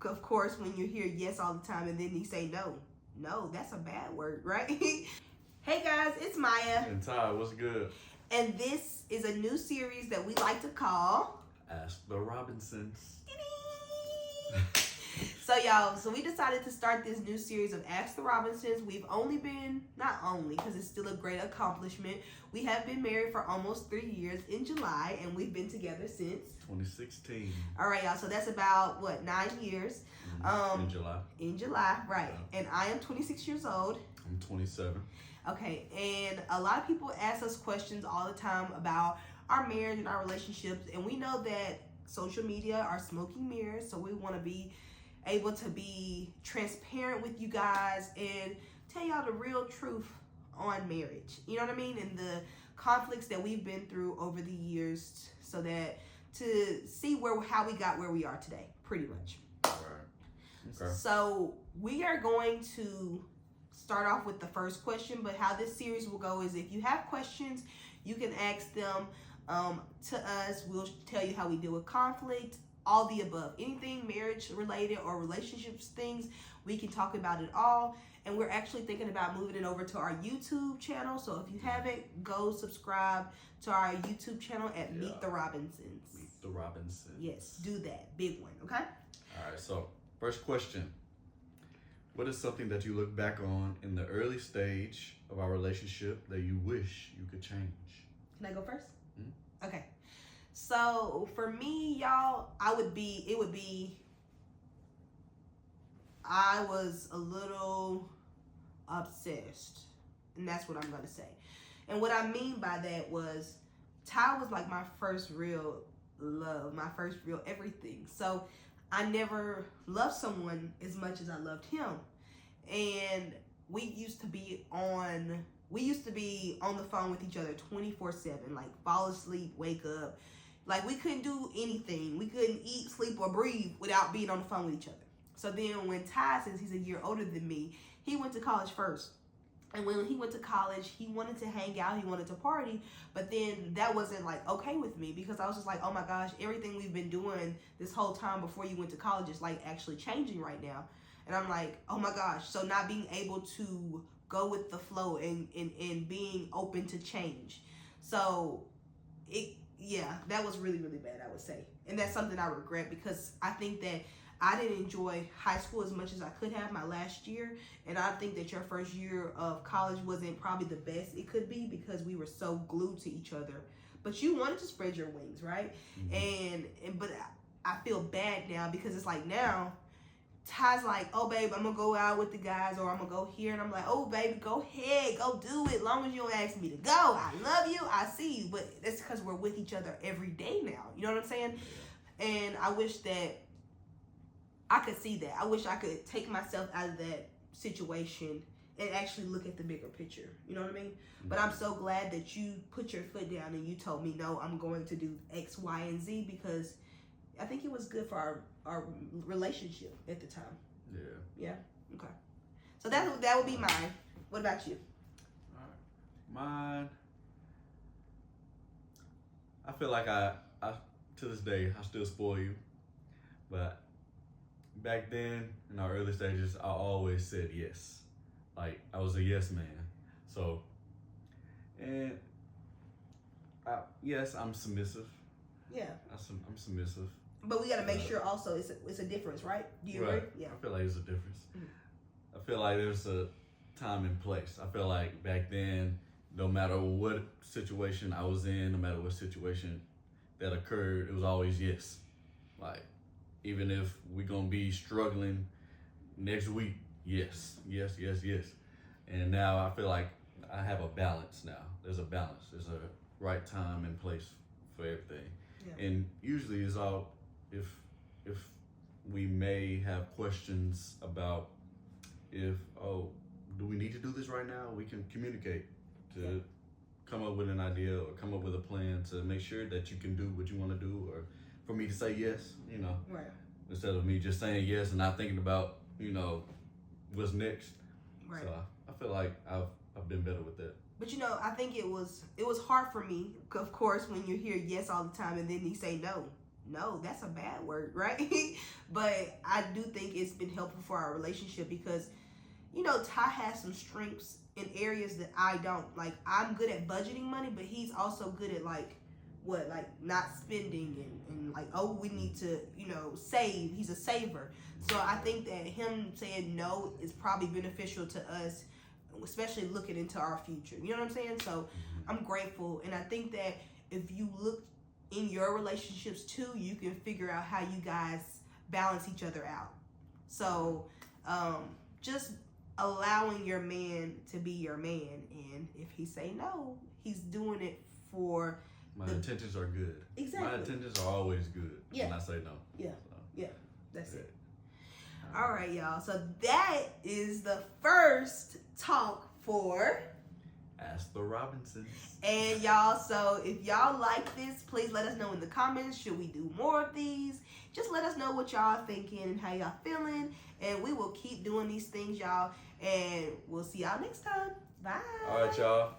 of course, when you hear yes all the time and then you say no. No, that's a bad word, right? Hey guys, it's Maya. And Ty, what's good? And this is a new series that we like to call Ask the Robinsons. So we decided to start this new series of Ask the Robinsons. We've only been, not only, because it's still a great accomplishment, we have been married for almost 3 years in July, and we've been together since 2016. All right, y'all. So that's about, 9 years? In July. In July, right. Yeah. And I am 26 years old. I'm 27. Okay, and a lot of people ask us questions all the time about our marriage and our relationships, and we know that social media are smoking mirrors, so we want to be able to be transparent with you guys and tell y'all the real truth on marriage. You know what I mean? And the conflicts that we've been through over the years, so that to see how we got where we are today, pretty much. All right. Okay. So we are going to start off with the first question, but how this series will go is if you have questions, you can ask them to us. We'll tell you how we deal with conflict, all the above. Anything marriage related or relationships things, we can talk about it all. And we're actually thinking about moving it over to our YouTube channel. So if you haven't, go subscribe to our YouTube channel at Meet the Robinsons. Meet the Robinsons. Yes, do that. Big one, okay? All right, so first question. What is something that you look back on in the early stage of our relationship that you wish you could change? Can I go first? Mm-hmm. Okay. So for me, y'all, I was a little obsessed. And that's what I'm going to say. And what I mean by that was Ty was like my first real love, my first real everything. So I never loved someone as much as I loved him. And we used to be on the phone with each other 24/7, like fall asleep, wake up. Like we couldn't do anything. We couldn't eat, sleep, or breathe without being on the phone with each other. So then when Ty, since he's a year older than me, he went to college first. And when he went to college, he wanted to hang out, he wanted to party, but then that wasn't like okay with me because I was just like, oh my gosh, everything we've been doing this whole time before you went to college is like actually changing right now. And I'm like, oh my gosh, so not being able to go with the flow and being open to change. So that was really, really bad, I would say. And that's something I regret because I think that I didn't enjoy high school as much as I could have my last year. And I think that your first year of college wasn't probably the best it could be because we were so glued to each other. But you wanted to spread your wings, right? Mm-hmm. But I feel bad now because it's like now, Ty's like, oh, babe, I'm going to go out with the guys or I'm going to go here. And I'm like, oh, baby, go ahead. Go do it. As long as you don't ask me to go. I love you. I see you. But that's because we're with each other every day now. You know what I'm saying? And I wish that I could see that. I wish I could take myself out of that situation and actually look at the bigger picture. You know what I mean? Mm-hmm. But I'm so glad that you put your foot down and you told me, no, I'm going to do X, Y, and Z because I think it was good for our relationship at the time. Yeah. Yeah? Okay. So that would be mine. What about you? All right. Mine, I feel like I to this day, I still spoil you. But back then, in our early stages, I always said yes. Like, I was a yes man. So, and yes, I'm submissive. Yeah. I'm submissive. But we got to make sure also it's a difference, right? Do you agree? Yeah. I feel like there's a difference. Mm-hmm. I feel like there's a time and place. I feel like back then, no matter what situation I was in, no matter what situation that occurred, it was always yes. Like, even if we're going to be struggling next week, yes. And now I feel like I have a balance now. There's a balance. There's a right time and place for everything. Yeah. And usually it's all, if we may have questions about do we need to do this right now? We can communicate to come up with an idea or come up with a plan to make sure that you can do what you want to do, or for me to say yes, right. Instead of me just saying yes and not thinking about, what's next. Right. So I feel like I've been better with that. But I think it was hard for me, of course, when you hear yes all the time and then you say no. no, that's a bad word, right? But I do think it's been helpful for our relationship because, you know, Ty has some strengths in areas that I don't. Like, I'm good at budgeting money, but he's also good at like not spending and like, oh, we need to, you know, save. He's a saver. So I think that him saying no is probably beneficial to us, especially looking into our future. You know what I'm saying? So I'm grateful, and I think that if you look in your relationships too, you can figure out how you guys balance each other out. So just allowing your man to be your man, and if he say no, he's doing it for my intentions are good. Exactly. My intentions are always good. Yeah. When I say no. Yeah. So, yeah. That's yeah. it. All right, y'all. So that is the first talk for Ask the Robinsons. And y'all, so if y'all like this, please let us know in the comments. Should we do more of these? Just let us know what y'all thinking and how y'all feeling. And we will keep doing these things, y'all. And we'll see y'all next time. Bye. All right, y'all.